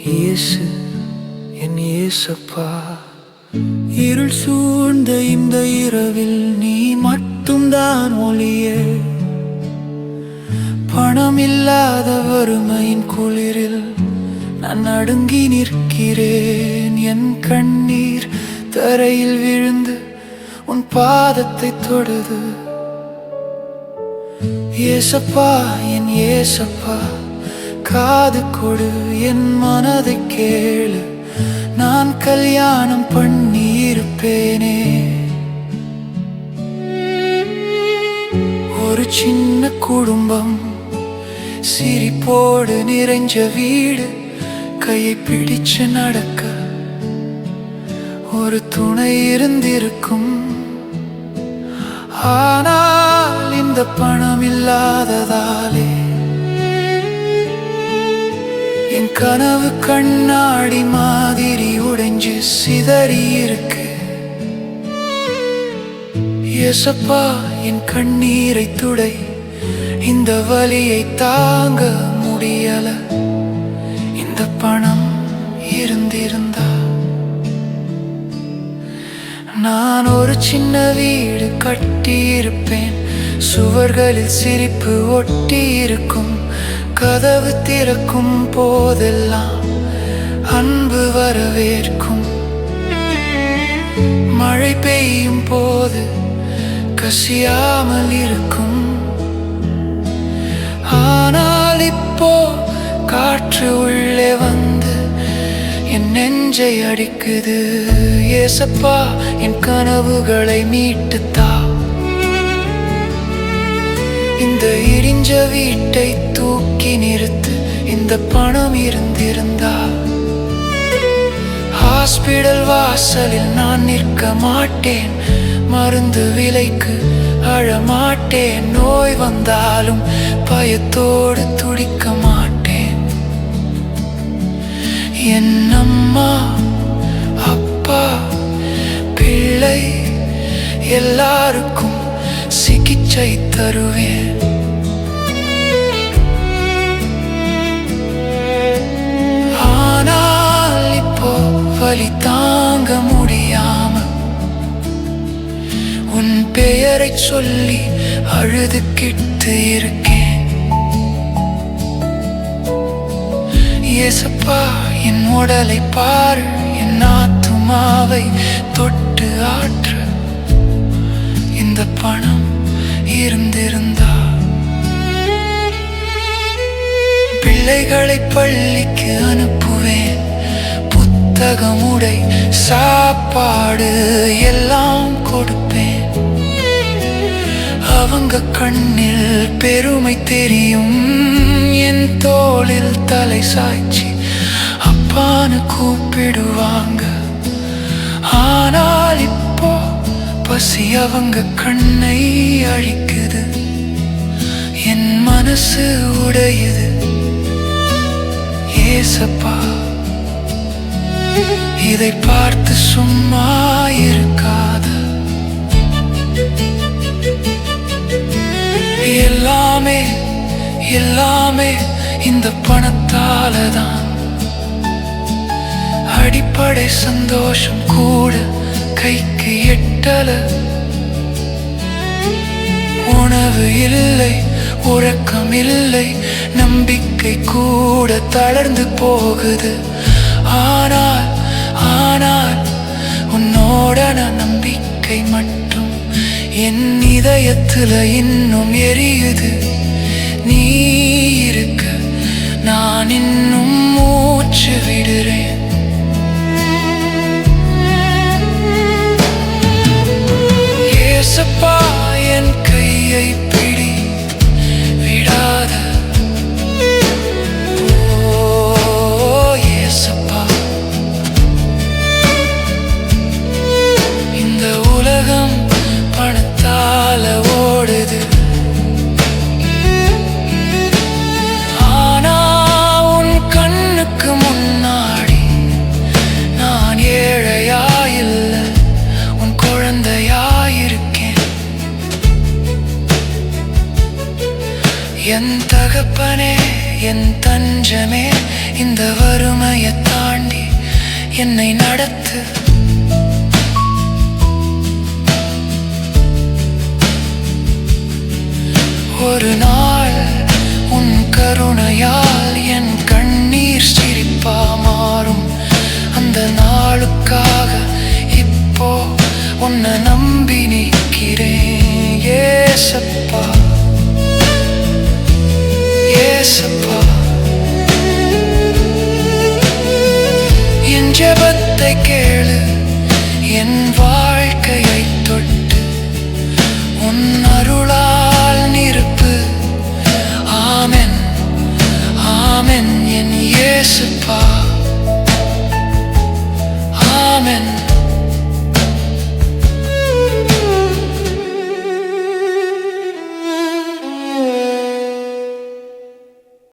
இயேசு என் இயேசப்பா, இருள் சூழ்ந்த இந்த இரவில் நீ மட்டும்தான் ஒளியே. பணம் இல்லாத வறுமையின் குளிரில் நான் நடுங்கி நிற்கிறேன். என் கண்ணீர் தரையில் விழுந்து உன் பாதத்தை தொடுது. ஏசப்பா என் ஏசப்பா, காது கொடு, என் மனதை கேளு. நான் கல்யாணம் பண்ணி இருப்பேனே. ஒரு சின்ன குடும்பம், சிரிப்போடு நிறைஞ்ச வீடு, கையை பிடிச்சு நடக்க ஒரு துணை இருந்திருக்கும். ஆனால் இந்த பணம் இல்லாததாலே என் கனவு கண்ணாடி மாதிரி உடைஞ்சு சிதறி இருக்கு. ஏசப்பா என் கண்ணீரை துடை, இந்த வலியை தாங்க முடியல. இந்த பணம் இருந்திருந்தா நான் ஒரு சின்ன வீடு கட்டி இருப்பேன். சுவர்களில் சிரிப்பு ஒட்டி இருக்கும். கதவு திறக்கும் போதெல்லாம் அன்பு வரவேற்கும். மழை பெய்யும் போது கசியாமல் இருக்கும். ஆனால் இப்போ காற்று உள்ளே வந்து என் நெஞ்சை அடிக்குது. ஏசப்பா என் கனவுகளை மீட்டுத்தா. இந்த இடிஞ்ச வீட்டை தூக்கி நிறுத்து. இந்த பணம் இருந்திருந்தா ஹாஸ்பிடல் வாசலில் நான் நிற்க மாட்டேன். மருந்து விலைக்கு அழமாட்டேன். நோய் வந்தாலும் பயத்தோடு துடிக்க மாட்டேன். என் அம்மா அப்பா பிள்ளை எல்லாருக்கும் சிகிச்சை தருவேன். ஆனால் இப்போ வலி தாங்க முடியாம உன் பெயரை சொல்லி அழுதுகிட்டு இருக்கேன். ஏசப்பா என் உடலை பாரு, என் ஆத்துமாவை தொட்டு ஆற்று. இந்த பணம் இருந்திருந்தா பிள்ளைகளை பள்ளிக்கு அனுப்புவேன். புத்தகம், உடை, சாப்பாடு எல்லாம் கொடுப்பேன். அவங்க கண்ணில் பெருமை தெரியும். என் தோளில் தலை சாய்ச்சி அப்பான்னு கூப்பிடுவாங்க. ஆனால் இப்போ பசி அவங்க கண்ணை அழிக்குது. என் மனசு உடையுது. ஏசப்பா இதை பார்த்து சும்மா இருக்காத. எல்லாமே எல்லாமே இந்த பணத்தாலதான். அடிப்படை சந்தோஷம் கூட கைக்கு எட்டல. உணவு இல்லை, உறக்கம் இல்லை, நம்பிக்கை கூட தளர்ந்து போகுது. ஆனால் ஆனால் உன்னோட நம்பிக்கை மட்டும் என் இதயத்துல இன்னும் எரியுது. நீ இருக்க நான் இன்னும் மூச்சு விடுறேன். ஏசப்பா என் கையை பிடி, விடாத. ஓ ஏசப்பா, இந்த உலகம் பணத்தால ஓடுது. என் தஞ்சமே, இந்த வறுமையை தாண்டி என்னை நடத்து. ஒரு நாள் உன் கருணையால் என் கண்ணீர் சிரிப்பா மாறும். அந்த நாளுக்காக இப்போ உன்னை நம்பி நிற்கிறேன். ஏசப்பா, ஏசப்பா, என் ஜெபத்தை கேளு, என் வாழ்க்கையை